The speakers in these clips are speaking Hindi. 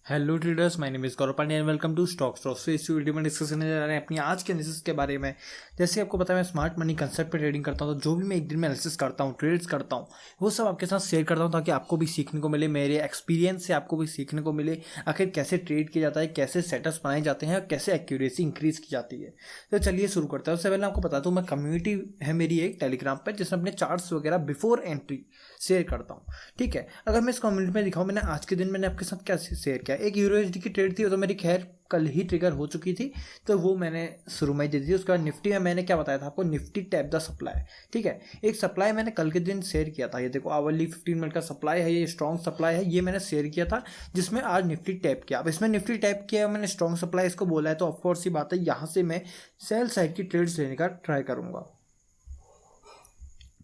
Hello traders, my name is Gaurav Pandey and welcome to stocks. इस वीडियो में डिस्कस करने जा रहे हैं अपनी आज के एनालिसिस के बारे में। जैसे आपको पता है मैं स्मार्ट मनी कंसेप्ट पे ट्रेडिंग करता हूं, तो जो भी मैं एक दिन में एनालिसिस करता हूं, ट्रेड्स करता हूं, वो सब आपके साथ शेयर करता हूं ताकि आपको भी सीखने को मिले, मेरे एक्सपीरियंस से आपको भी सीखने को मिले आखिर कैसे ट्रेड किया जाता है, कैसे सेटअप्स बनाए जाते हैं और कैसे एक्यूरेसी इंक्रीज की जाती है। तो चलिए शुरू करते हैं। उससे पहले आपको बता दूं, मैं कम्युनिटी है मेरी एक टेलीग्राम पर जिसमें अपने चार्ट्स वगैरह बिफोर एंट्री शेयर करता हूँ। ठीक है, अगर मैं इस कम्युनिटी में दिखाऊँ, मैंने आज के दिन मैंने आपके साथ क्या शेयर किया, एक यूरोएसडी की ट्रेड थी, वो तो मेरी खैर कल ही ट्रिगर हो चुकी थी, तो वो मैंने शुरू में ही दे दी थी। उसके बाद निफ्टी में मैंने क्या बताया था आपको, निफ्टी टैप द सप्लाई। ठीक है, एक सप्लाई मैंने कल के दिन शेयर किया था, ये देखो आवरली 15 मिनट का सप्लाई है, ये स्ट्रॉन्ग सप्लाई है, ये मैंने शेयर किया था जिसमें आज निफ्टी टैप किया। अब इसमें निफ्टी टैप किया, मैंने स्ट्रॉन्ग सप्लाई इसको बोला है, तो ऑफकोर्स ही बात है यहाँ से मैं सेल साइड की ट्रेड्स लेने का ट्राई करूंगा।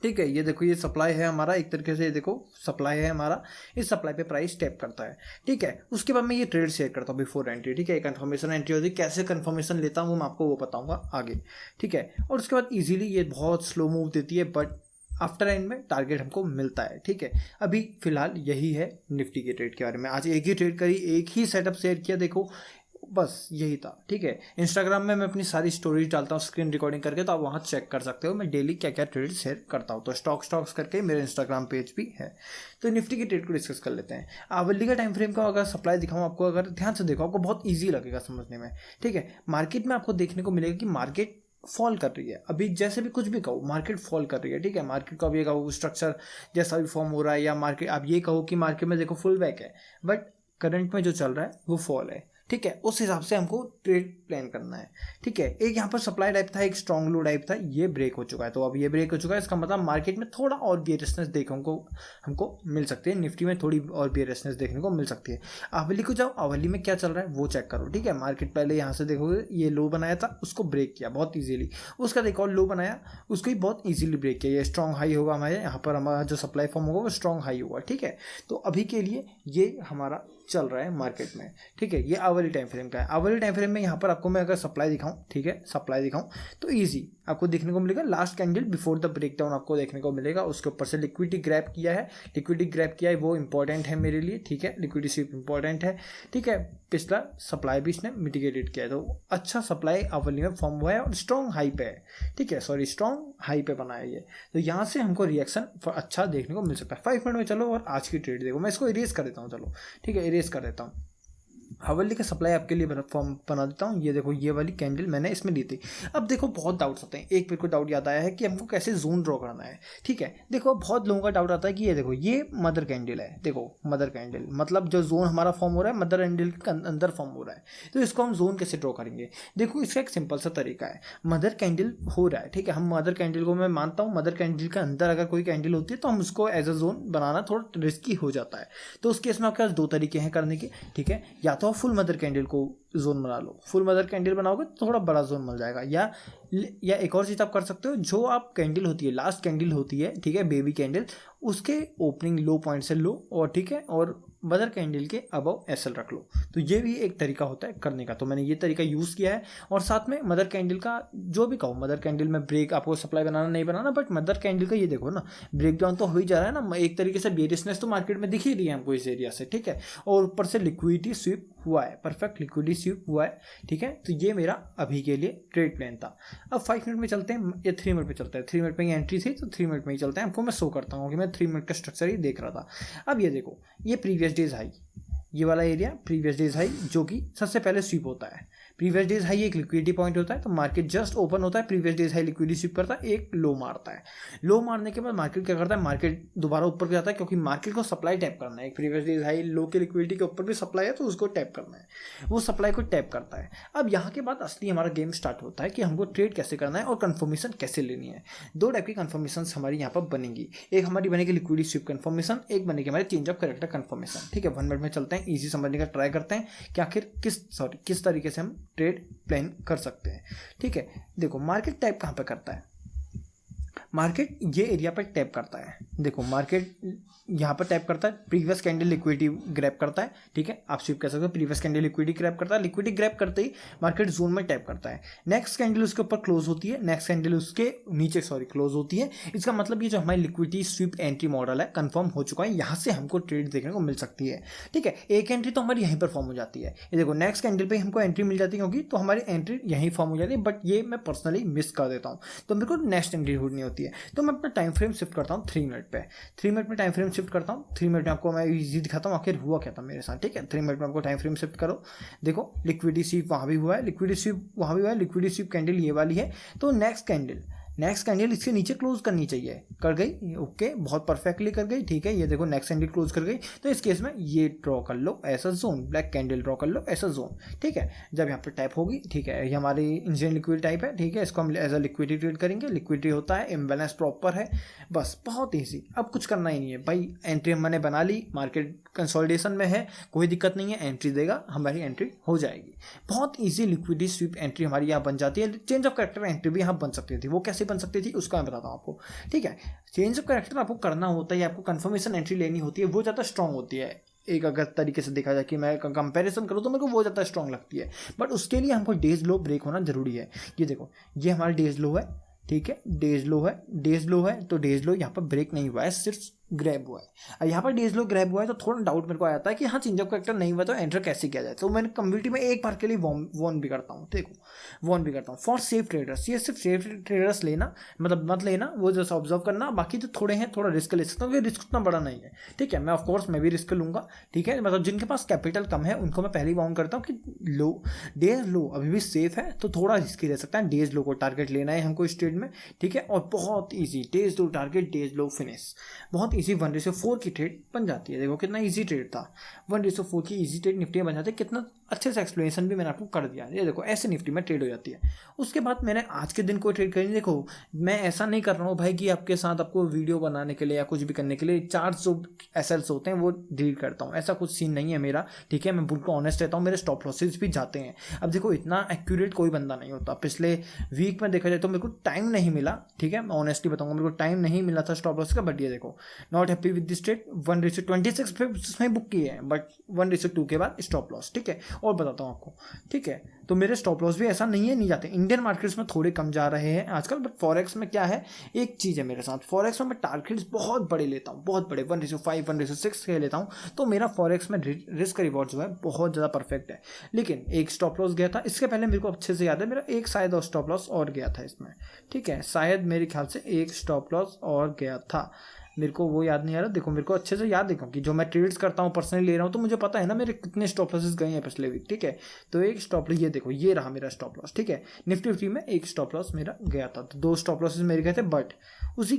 ठीक है, ये देखो ये सप्लाई है हमारा, एक तरीके से ये देखो सप्लाई है हमारा, इस सप्लाई पे प्राइस टैप करता है। ठीक है, उसके बाद मैं ये ट्रेड शेयर करता हूँ बिफोर एंट्री। ठीक है, कंफर्मेशन एंट्री होती है, कैसे कंफर्मेशन लेता हूँ मैं आपको वो बताऊंगा आगे। ठीक है, और उसके बाद इजीली ये बहुत स्लो मूव देती है, बट आफ्टर एंड में टारगेट हमको मिलता है। ठीक है, अभी फिलहाल यही है निफ्टी के ट्रेड के बारे में। आज एक ही ट्रेड करी, एक ही सेटअप शेयर किया, देखो बस यही था। ठीक है, इंस्टाग्राम में मैं अपनी सारी स्टोरीज डालता हूँ स्क्रीन रिकॉर्डिंग करके, तो आप वहाँ चेक कर सकते हो मैं डेली क्या क्या ट्रेड शेयर करता हूँ। तो स्टॉक्स करके मेरे इंस्टाग्राम पेज भी है। तो निफ्टी की ट्रेड को डिस्कस कर लेते हैं। आवली का टाइम फ्रेम का अगर सप्लाई दिखाऊँ आपको, अगर ध्यान से देखो आपको बहुत ईजी लगेगा समझने में। ठीक है, मार्केट में आपको देखने को मिलेगा कि मार्केट फॉल कर रही है। अभी जैसे भी कुछ भी कहो, मार्केट फॉल कर रही है। ठीक है, मार्केट को अब ये कहो स्ट्रक्चर जैसा भी फॉर्म हो रहा है, या मार्केट आप ये कहो कि मार्केट में देखो फुल बैक है, बट करंट में जो चल रहा है वो फॉल है। ठीक है, उस हिसाब से हमको ट्रेड प्लान करना है। ठीक है, एक यहाँ पर सप्लाई टाइप था, एक स्ट्रॉन्ग लो टाइप था, ये ब्रेक हो चुका है। तो अब ये ब्रेक हो चुका है, इसका मतलब मार्केट में थोड़ा और बियरिशनेस देखने को हमको मिल सकती है, निफ्टी में थोड़ी और बियरिशनेस देखने को मिल सकती है। आवली को जाओ, आवली में क्या चल रहा है वो चेक करो। ठीक है, मार्केट पहले यहाँ से देखोगे ये लो बनाया था, उसको ब्रेक किया बहुत ईजिली, उसका एक और लो बनाया, उसको भी बहुत ईजिली ब्रेक किया। ये स्ट्रॉन्ग हाई होगा हमारे यहाँ पर, हमारा जो सप्लाई फॉर्म होगा वो स्ट्रॉन्ग हाई होगा। ठीक है, तो अभी के लिए ये हमारा चल रहा है मार्केट में। ठीक है, ये आवली टाइम फ्रेम का है। आवली टाइम फ्रेम में यहाँ पर आपको मैं अगर सप्लाई दिखाऊं, ठीक है सप्लाई दिखाऊं, तो इजी आपको देखने को मिलेगा। Last candle before the breakdown आपको देखने को मिलेगा, उसके ऊपर से लिक्विडिटी ग्रैब किया है। लिक्विडिटी ग्रैब किया है वो इंपॉर्टेंट है मेरे लिए। ठीक है, लिक्विडिटी स्वीप इंपॉर्टेंट है। ठीक है, पिछला सप्लाई भी इसने मिटिगेटेड किया है, तो अच्छा सप्लाई आवली में फॉर्म हुआ है और स्ट्रॉन्ग हाई पे है। ठीक है, सॉरी स्ट्रॉन्ग हाई पे बना है ये, तो यहाँ से हमको रिएक्शन अच्छा देखने को मिल सकता है। 5 मिनट में चलो और आज की ट्रेड देखो, मैं इसको इरेज कर देता हूँ। चलो ठीक है, इरेज कर देता हूँ। हवल्ली का सप्लाई आपके लिए फॉर्म बना देता हूँ। ये देखो ये वाली कैंडल मैंने इसमें ली थी। अब देखो बहुत डाउट्स आते हैं, एक मेरे को डाउट याद आया है कि हमको कैसे जोन ड्रॉ करना है। ठीक है, देखो बहुत लोगों का डाउट आता है कि ये देखो ये मदर कैंडल है, देखो मदर कैंडल मतलब जो जोन हमारा फॉर्म हो रहा है मदर कैंडल के अंदर फॉर्म हो रहा है, तो इसको हम जोन कैसे ड्रॉ करेंगे। देखो इसका एक सिंपल सा तरीका है, मदर कैंडल हो रहा है। ठीक है, हम मदर कैंडल को मैं मानता हूँ, मदर कैंडल के अंदर अगर कोई कैंडल होती है तो हम उसको एज अ जोन बनाना थोड़ा रिस्की हो जाता है। तो उस केस में आपके पास दो तरीके हैं करने के। ठीक है, या तो फुल मदर कैंडल को जोन बना लो, फुल मदर कैंडल बनाओगे तो थोड़ा बड़ा जोन मिल जाएगा। या एक और चीज़ आप कर सकते हो, जो आप कैंडल होती है लास्ट कैंडल होती है, ठीक है बेबी कैंडल, उसके ओपनिंग लो पॉइंट से लो, और ठीक है और मदर कैंडल के अबव एसएल रख लो। तो ये भी एक तरीका होता है करने का, तो मैंने ये तरीका यूज़ किया है। और साथ में मदर कैंडल का जो भी कहो, मदर कैंडल में ब्रेक आपको सप्लाई बनाना नहीं बनाना, बट मदर कैंडल का ये देखो ना ब्रेक डाउन तो हो ही जा रहा है ना, एक तरीके से बेरिशनेस तो मार्केट में दिख ही रही है हमको इस एरिया से। ठीक है, और ऊपर से लिक्विडिटी स्वीप हुआ है, परफेक्ट लिक्विडिटी स्वीप हुआ है। ठीक है, तो ये मेरा अभी के लिए ट्रेड प्लान था। अब 5 मिनट में चलते हैं या 3 मिनट में चलते हैं। 3 मिनट में ही एंट्री थी तो 3 मिनट में ही चलते हैं। आपको मैं शो करता हूँ कि मैं 3 मिनट का स्ट्रक्चर ही देख रहा था। अब ये देखो ये प्रीवियस डेज हाई, ये वाला एरिया प्रीवियस डेज हाई जो कि सबसे पहले स्वीप होता है। प्रीवियस डेज हाई एक लिक्विडिटी पॉइंट होता है, तो मार्केट जस्ट ओपन होता है, previous days high liquidity SVEEP करता है, एक लो मारता है। लो मारने के बाद मार्केट क्या करता है, मार्केट दोबारा ऊपर जाता है, क्योंकि मार्केट को सप्लाई टैप करना है। एक प्रीवियस डेज हाई लो के लिक्विडिटी के ऊपर भी सप्लाई है, तो उसको टैप करना है, वो सप्लाई को टैप करता है। अब यहाँ के बाद असली हमारा गेम स्टार्ट होता है कि हमको ट्रेड कैसे करना है और कंफर्मेशन कैसे लेनी है। दो टाइप की कंफर्मेशन हमारी यहाँ पर बनेंगी, एक हमारी बनेगी लिक्विडिटी स्वीप कंफर्मेशन, एक बनेगी हमारी चेंज ऑफ कैरेक्टर कंफर्मेशन। ठीक है, 1 मिनट में चलते हैं, ईजी समझने का ट्राई करते हैं कि आखिर किस तरीके से हम ट्रेड प्लान कर सकते हैं। ठीक है, देखो मार्केट टाइप कहाँ पे करता है, मार्केट ये एरिया पर टैप करता है, देखो मार्केट यहाँ पर टैप करता है, प्रीवियस कैंडल लिक्विडिटी ग्रैब करता है, ठीक है, आप सिर्फ कह सकते हो प्रीवियस कैंडल लिक्विडिटी ग्रैब करता है, लिक्विडिटी ग्रैब करते ही मार्केट जोन में टैप करता है, नेक्स्ट कैंडल उसके ऊपर क्लोज होती है, नेक्स्ट कैंडल उसके नीचे क्लोज होती है। इसका मतलब ये जो हमारी लिक्विडिटी स्वीप एंट्री मॉडल है कंफर्म हो चुका है, यहाँ से हमको ट्रेड देखने को मिल सकती है, ठीक है। एक एंट्री तो हमारी यहीं पर फॉर्म हो जाती है, ये देखो नेक्स्ट कैंडल पे हमको एंट्री मिल जाती है क्योंकि, तो हमारी एंट्री यहीं फॉर्म हो जाती है, बट ये मैं पर्सनली मिस कर देता हूँ, तो मेरे को नेक्स्ट एंट्री ढूंढनी होती है। तो मैं अपना टाइम फ्रेम शिफ्ट करता हूँ 3 मिनट पे, 3 मिनट में टाइम फ्रेम शिफ्ट करता हूँ, 3 मिनट में आपको मैं इजी दिखाता हूँ आखिर हुआ क्या था मेरे साथ, ठीक है। 3 मिनट में आपको टाइम फ्रेम शिफ्ट करो, देखो लिक्विडिटी स्वीप वहाँ भी हुआ है, लिक्विडिटी स्वीप वहाँ भी हुआ है, लिक्विडिटी स्वीप कैंडल ये वाली है, तो नेक्स्ट कैंडल इसके नीचे क्लोज करनी चाहिए, कर गई, ओके, बहुत परफेक्टली कर गई, ठीक है। ये देखो नेक्स्ट कैंडल क्लोज कर गई, तो इस केस में ये ड्रॉ कर लो ऐसा जोन, ब्लैक कैंडल ड्रॉ कर लो ऐसा जोन, ठीक है। जब यहाँ पर टैप होगी, ठीक है, ये हमारी इंडियन लिक्विड टाइप है, ठीक है, इसको हम एज अ लिक्विडिटी ट्रेड करेंगे, लिक्विडिटी होता है, इम्बैलेंस प्रॉपर है, बस बहुत ईजी, अब कुछ करना ही नहीं है भाई, एंट्री मैंने बना ली, मार्केट कंसोलिडेशन में है, कोई दिक्कत नहीं है, एंट्री देगा, हमारी एंट्री हो जाएगी, बहुत ईजी लिक्विडिटी स्वीप एंट्री हमारी यहाँ बन जाती है। चेंज ऑफ कैरेक्टर एंट्री भी यहाँ बन सकती थी, वो कैसे बन सकती थी उसका मैं बताता हूँ आपको, ठीक है। चेंज ऑफ कैरेक्टर आपको करना होता है, आपको कंफर्मेशन एंट्री लेनी होती है, वो ज़्यादा स्ट्रांग होती है, एक अगर तरीके से देखा जाए कि मैं कंपैरिजन करूँ तो मेरे को वो ज़्यादा स्ट्रांग लगती है, बट उसके लिए हमको डेज लो ब्रेक होना जरूरी है। ये देखो ये हमारा डेज लो है, ठीक है, डेज लो है, तो डेज लो यहाँ पर ब्रेक नहीं हुआ है, सिर्फ ग्रैब हुआ है। और यहाँ पर डेज लो ग्रैब हुआ है तो थोड़ा डाउट मेरे को आता है कि हाँ चेंज ऑफ कैरेक्टर नहीं हुआ तो एंटर कैसे किया जाए, तो मैंने कम्युनिटी में एक बार के लिए वॉर्न भी करता हूँ, देखो वॉर्न भी करता हूँ फॉर सेफ ट्रेडर्स, ये सिर्फ सेफ ट्रेडर्स लेना, मतलब मत लेना, वो जैसा ऑब्जर्व करना, बाकी जो थोड़े हैं थोड़ा रिस्क ले सकता हूँ, रिस्क उतना बड़ा नहीं है, ठीक है। मैं ऑफकोर्स मैं भी रिस्क लूँगा, ठीक है, मतलब जिनके पास कैपिटल कम है उनको मैं पहले ही वॉर्न करता हूँ कि लो डेज लो अभी भी सेफ है, तो थोड़ा रिस्की रह सकता है, डेज लो को टारगेट लेना है हमको इस ट्रेड में, ठीक है। और बहुत ईजी डेज लो टारगेट, डेज लो फिनिश, बहुत ईजी 1:4 की ट्रेड बन जाती है। देखो कितना इजी ट्रेड था, 1:4 की इजी ट्रेड निफ्टी में बन जाती है, कितना अच्छे से एक्सप्लेनेशन भी मैंने आपको कर दिया। ये देखो ऐसे निफ्टी में ट्रेड हो जाती है। उसके बाद मैंने आज के दिन कोई ट्रेड करी, देखो मैं ऐसा नहीं कर रहा हूँ भाई कि आपके साथ आपको वीडियो बनाने के लिए या कुछ भी करने के लिए 4 जो एसएल्स होते हैं वो डिलीट करता हूँ, ऐसा कुछ सीन नहीं है मेरा, ठीक है। मैं बिल्कुल ऑनेस्ट रहता हूँ, मेरे स्टॉप लॉसेस भी जाते हैं। अब देखो इतना एक्यूरेट कोई बंदा नहीं होता, पिछले वीक में देखा जाए तो मेरे को टाइम नहीं मिला, ठीक है, मैं ऑनेस्टली बताऊंगा मेरे को टाइम नहीं मिला था स्टॉप लॉस का, बट ये देखो not happy with this trade, 1:26 पे उसमें बुक किए हैं, बट 1:2 के बाद स्टॉप लॉस, ठीक है। और बताता हूँ आपको, ठीक है, तो मेरे स्टॉप लॉस भी ऐसा नहीं है नहीं जाते, इंडियन मार्केट्स में थोड़े कम जा रहे हैं आजकल, बट फॉरेक्स में क्या है, एक चीज़ है मेरे साथ, फॉरेक्स में मैं टारगेट्स बहुत बड़े लेता हूँ, बहुत बड़े 1:5 1:6 के लेता हूँ, तो मेरा फॉरेक्स में रिस्क रिवॉर्ड जो है बहुत ज़्यादा परफेक्ट है। लेकिन एक स्टॉप लॉस गया था, इसके पहले मेरे को अच्छे से याद है, मेरा एक शायद और स्टॉप लॉस और गया था इसमें, ठीक है, शायद मेरे ख्याल से एक स्टॉप लॉस और गया था, मेरे को वो याद नहीं आ रहा। देखो मेरे को अच्छे से याद है क्योंकि जो मैं ट्रेड्स करता हूँ पर्सनली ले रहा हूँ, तो मुझे पता है ना मेरे कितने स्टॉप लॉसेस गए हैं पिछले वीक, ठीक है। तो एक स्टॉप लॉस, ये देखो ये रहा मेरा स्टॉप लॉस, ठीक है, निफ्टी 50 में एक स्टॉप लॉस मेरा गया था, तो 2 स्टॉप लॉसेस मेरे गए थे। बट उसी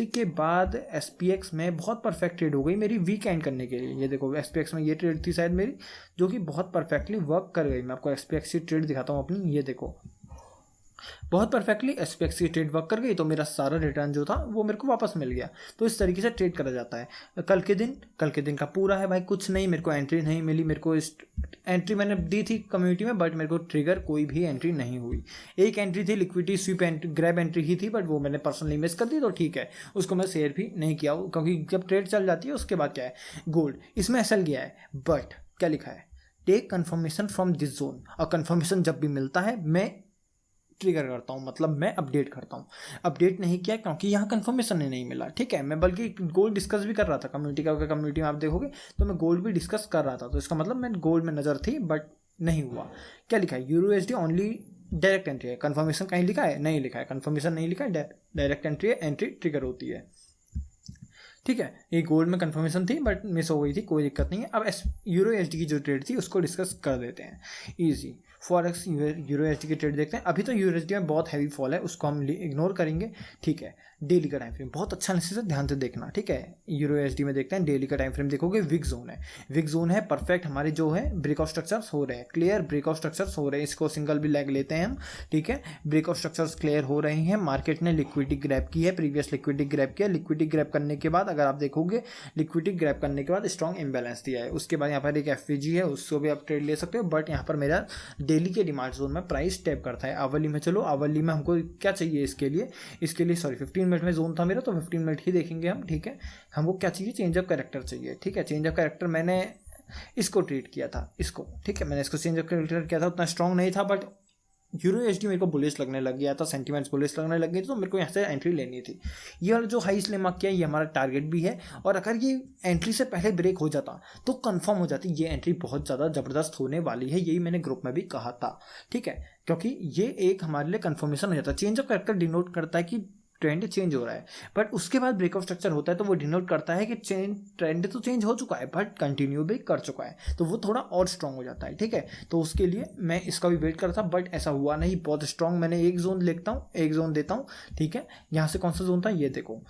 के बाद SPX में बहुत परफेक्ट ट्रेड हो गई मेरी वीक एंड करने के लिए। ये देखो SPX में ये ट्रेड थी शायद मेरी, जो कि बहुत परफेक्टली वर्क कर गई। मैं आपको SPX की ट्रेड दिखाता हूँ अपनी, ये देखो बहुत परफेक्टली SPX की ट्रेड वर्क कर गई, तो मेरा सारा रिटर्न जो था वो मेरे को वापस मिल गया। तो इस तरीके से ट्रेड करा जाता है। कल के दिन का पूरा है भाई, कुछ नहीं, मेरे को एंट्री नहीं मिली, मेरे को इस एंट्री मैंने दी थी कम्युनिटी में, बट मेरे को ट्रिगर कोई भी एंट्री नहीं हुई। एक एंट्री थी liquidity sweep entry, grab entry ही थी, बट वो मैंने पर्सनली मिस कर दी, तो ठीक है, उसको मैं शेयर भी नहीं किया, क्योंकि जब ट्रेड चल जाती है उसके बाद क्या है, गोल्ड इसमें SL गया है, बट क्या लिखा है, take confirmation from this zone. और कन्फर्मेशन जब भी मिलता है मैं ट्रिगर करता हूँ, मतलब मैं अपडेट करता हूँ। अपडेट नहीं किया क्योंकि यहाँ कंफर्मेशन नहीं मिला, ठीक है। मैं बल्कि गोल्ड डिस्कस भी कर रहा था कम्युनिटी का, कम्युनिटी में आप देखोगे तो मैं गोल्ड भी डिस्कस कर रहा था, तो इसका मतलब मैं गोल्ड में नज़र थी, बट नहीं हुआ। क्या लिखा है, EURUSD ओनली डायरेक्ट एंट्री है, कन्फर्मेशन कहीं लिखा है, नहीं लिखा है, कन्फर्मेशन नहीं लिखा है, डायरेक्ट एंट्री है, एंट्री ट्रिगर होती है, ठीक है। ये गोल्ड में कंफर्मेशन थी बट मिस हो गई थी, कोई दिक्कत नहीं है। अब EURUSD की जो ट्रेड थी उसको डिस्कस कर देते हैं, ईजी। फॉरेक्स EURUSD की ट्रेड देखते हैं। अभी तो USD में बहुत हैवी फॉल है, उसको हम इग्नोर करेंगे, ठीक है। डेली का टाइम फ्रेम बहुत अच्छा एनालिसिस है, ध्यान से देखना, ठीक है। EURUSD में देखते हैं, डेली का टाइम फ्रेम देखोगे, विक जोन है परफेक्ट, हमारे जो है ब्रेकआउट स्ट्रक्चर्स हो रहे हैं, क्लियर ब्रेकआउट स्ट्रक्चर्स हो रहे हैं, इसको सिंगल भी लेग लेते हैं हम, ठीक है। ब्रेकआउट स्ट्रक्चर्स क्लियर हो रहे हैं, मार्केट ने लिक्विडिटी ग्रैब की है, प्रीवियस लिक्विडिटी ग्रैब किया, लिक्विडिटी ग्रैब करने के बाद अगर आप देखोगे, लिक्विडिटी ग्रैब करने के बाद स्ट्रॉन्ग इम्बैलेंस दिया है। उसके बाद यहाँ पर एक FVG है, उसको भी आप ट्रेड ले सकते हो, बट यहाँ पर मेरा डेली के डिमांड जोन में प्राइस टैप करता है। आवली में चलो, आवली में हमको क्या चाहिए, इसके लिए 15 मिनट में जोन था मेरा, तो 15 मिनट ही देखेंगे हम, ठीक है। हमको क्या चाहिए, चेंज ऑफ कैरेक्टर चाहिए, ठीक है। चेंज ऑफ कैरेक्टर मैंने इसको ट्रीट किया था, इसको, ठीक है। मैंने इसको चेंज ऑफ कैरेक्टर किया था, उतना स्ट्रॉन्ग नहीं था, बट यूरो मेरे को बुलिश लगने लग गया था, सेंटीमेंट्स बुलिश लगने लग गई थी, तो मेरे को यहाँ से एंट्री लेनी थी। ये वाला जो हाई स्लेमा किया ये हमारा टारगेट भी है, और अगर ये एंट्री से पहले ब्रेक हो जाता तो कंफर्म हो जाती ये एंट्री बहुत ज़्यादा ज़बरदस्त होने वाली है। यही मैंने ग्रुप में भी कहा था, ठीक है, क्योंकि ये एक हमारे लिए कन्फर्मेशन हो जाता है। चेंज ऑफ कैरेक्टर डिनोट करता है कि ट्रेंड चेंज हो रहा है, बट उसके बाद ब्रेकआउट स्ट्रक्चर होता है तो वो डिनोट करता है कि ट्रेंड तो चेंज हो चुका है बट कंटिन्यू भी कर चुका है, तो वो थोड़ा और स्ट्रांग हो जाता है, ठीक है। तो उसके लिए मैं इसका भी वेट कर रहा था, बट ऐसा हुआ नहीं, बहुत स्ट्रांग। मैंने एक जोन लेता हूँ, एक जोन देता हूँ, ठीक है। यहाँ से कौन सा जोन था, ये देखो,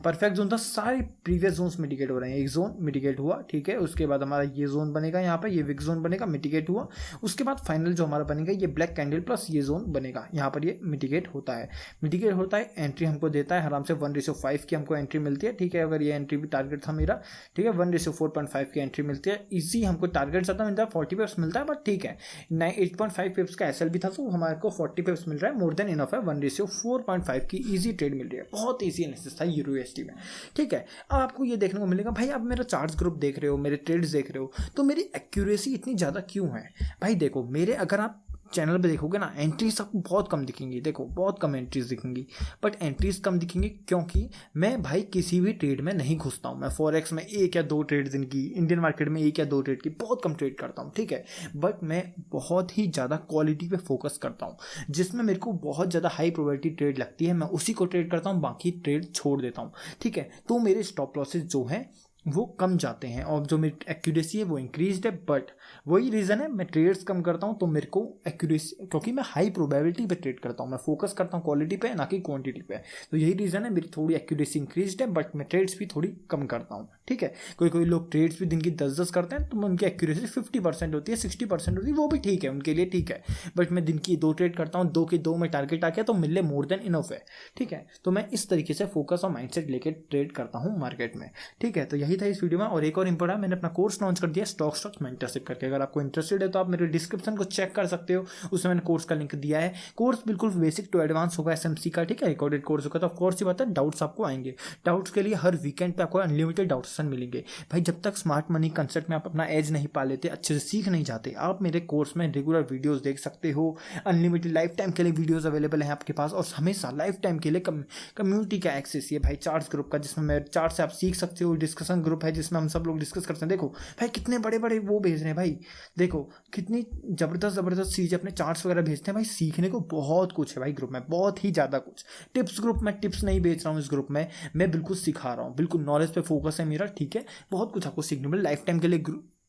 परफेक्ट जोन था, सारे प्रीवियस जोन्स मिटिगेट हो रहे हैं। एक जोन मिटिगेट हुआ, ठीक है। उसके बाद हमारा ये जोन बनेगा, यहाँ पे ये विक जोन बनेगा, मिटिगेट हुआ। उसके बाद फाइनल जो हमारा बनेगा ये ब्लैक कैंडल प्लस ये जोन बनेगा, यहाँ पर ये मिटिगेट होता है। मिटिगेट होता है, एंट्री हमको देता है आराम से 1:5 की हमको एंट्री मिलती है, ठीक है। अगर ये एंट्री भी टारगेट था मेरा, ठीक है, 1:4.5 की एंट्री मिलती है। इसी हमको टारगेट ज़्यादा मिलता है, 40 पिप्स मिलता है, बट ठीक है। 8.5 पिप्स का एसएल भी था, तो हमारे को 40 पिप्स मिल रहा है, मोर देन इनफ है। 1:4.5 की ईजी ट्रेड मिल रही है, बहुत ईजी एनालिसिस था यूरो में, ठीक है। अब आपको ये देखने को मिलेगा, भाई आप मेरा चार्ट्स ग्रुप देख रहे हो, मेरे ट्रेड्स देख रहे हो, तो मेरी एक्यूरेसी इतनी ज़्यादा क्यों है? भाई देखो, मेरे अगर आप चैनल पे देखोगे ना, एंट्रीज आपको बहुत कम दिखेंगी, देखो बहुत कम एंट्रीज दिखेंगी, बट एंट्रीज कम दिखेंगी क्योंकि मैं भाई किसी भी ट्रेड में नहीं घुसता हूँ। मैं फॉरेक्स में 1 या 2 ट्रेड दिन की, इंडियन मार्केट में 1 या 2 ट्रेड की, बहुत कम ट्रेड करता हूँ, ठीक है। बट मैं बहुत ही ज़्यादा क्वालिटी पे फोकस करता हूँ, जिसमें मेरे को बहुत ज़्यादा हाई प्रोबेबिलिटी ट्रेड लगती है, मैं उसी को ट्रेड करता हूँ, बाकी ट्रेड छोड़ देता हूँ, ठीक है। तो मेरे स्टॉप लॉसेज जो हैं वो कम जाते हैं, और जो मेरी एक्यूरेसी है वो इंक्रीज्ड है। बट वही रीज़न है, मैं ट्रेड्स कम करता हूँ तो मेरे को एक्यूरेसी, क्योंकि मैं हाई प्रोबेबिलिटी पे ट्रेड करता हूँ, मैं फोकस करता हूँ क्वालिटी पे ना कि क्वांटिटी पे, तो यही रीज़न है मेरी थोड़ी एक्यूरेसी इंक्रीज्ड है, बट मैं ट्रेड्स भी थोड़ी कम करता हूँ, ठीक है। कोई लोग ट्रेड्स भी दिन की 10-10 करते हैं, तो उनकी एक्यूरेसी 50% होती है, 60% होती है, वो भी ठीक है, उनके लिए ठीक है। बट मैं दिन की 2 ट्रेड करता हूँ, 2 के 2 में टारगेट आ गया तो मिले मोर देन इनफ है, ठीक है। तो मैं इस तरीके से फोकस और माइंडसेट लेके ट्रेड करता हूँ मार्केट में, ठीक है। तो यही था इस वीडियो में। और एक और इंपॉर्टेंट, मैंने अपना कोर्स लॉन्च कर दिया स्टॉक्स मेंटरशिप करके। अगर आपको इंटरेस्टेड है तो आप मेरे डिस्क्रिप्शन को चेक कर सकते हो, उसमें मैंने कोर्स का लिंक दिया है। कोर्स बिल्कुल बेसिक टू एडवांस होगा एसएमसी का, ठीक है, रिकॉर्डेड कोर्स होगा। तो ऑफ कोर्स ये बात है, डाउट्स आपको आएंगे, डाउट्स के लिए हर वीकेंड पे आपको अनलिमिटेड डाउट सेशन मिलेंगे। भाई जब तक स्मार्ट मनी कंसेप्ट में आप अपना एज नहीं पा लेते, अच्छे से सीख नहीं जाते, आप मेरे कोर्स में रेगुलर वीडियोस देख सकते हो। अनलिमिटेड लाइफ टाइम के लिए वीडियोस अवेलेबल हैं आपके पास, और हमेशा लाइफ टाइम के लिए कम्युनिटी का एक्सेस है भाई, चार्ट्स ग्रुप का, जिसमें मैं चार्ट से आप सीख सकते हो। डिस्कशन ग्रुप है जिसमें हम सब लोग डिस्कस करते हैं। देखो भाई कितने बड़े बड़े वो भेज रहे हैं, भाई देखो कितनी ज़बरदस्त चीज़ अपने चार्ट्स वगैरह भेजते हैं। भाई सीखने को बहुत कुछ है भाई ग्रुप में, बहुत ही ज़्यादा कुछ। टिप्स ग्रुप में टिप्स नहीं बेच रहा हूँ, इस ग्रुप में मैं बिल्कुल सिखा रहा हूँ, बिल्कुल नॉलेज पे फोकस है मेरा, ठीक है। बहुत कुछ आपको सीखने मिले। लाइफ टाइम के लिए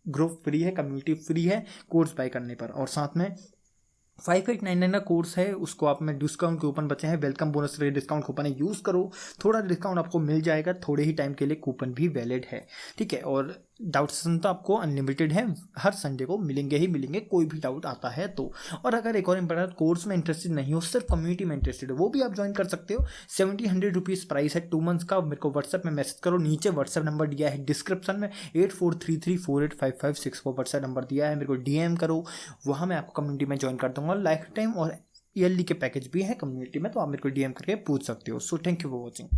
ग्रुप फ्री है, कम्युनिटी फ्री है कोर्स बाय करने पर, और साथ में 5899 का कोर्स है, उसको आप में डिस्काउंट कूपन बचे हैं, वेलकम बोनस डिस्काउंट कूपन है, यूज़ करो, थोड़ा डिस्काउंट आपको मिल जाएगा, थोड़े ही टाइम के लिए कूपन भी वैलिड है, ठीक है। और डाउट सेशन तो आपको अनलिमिटेड है, हर संडे को मिलेंगे ही मिलेंगे, कोई भी डाउट आता है तो। और अगर एक और इंपॉर्टेंट, कोर्स में इंटरेस्टेड नहीं हो, सिर्फ कम्युनिटी में इंटरेस्टेड हो, वो भी आप ज्वाइन कर सकते हो। 70-100 रुपीज़ प्राइस है 2 मंथ्स का। मेरे को व्हाट्सएप में मैसेज करो, नीचे व्हाट्सएप नंबर दिया है डिस्क्रिप्शन में, 8433485564 व्हाट्सएप नंबर दिया है, मेरे को DM करो, वहाँ मैं आपको कम्युनिटी में ज्वाइन कर दूंगा। लाइफ टाइम और ईयरली के पैकेज भी है कम्युनिटी में, तो आप मेरे को DM करके पूछ सकते हो। So thank you for watching.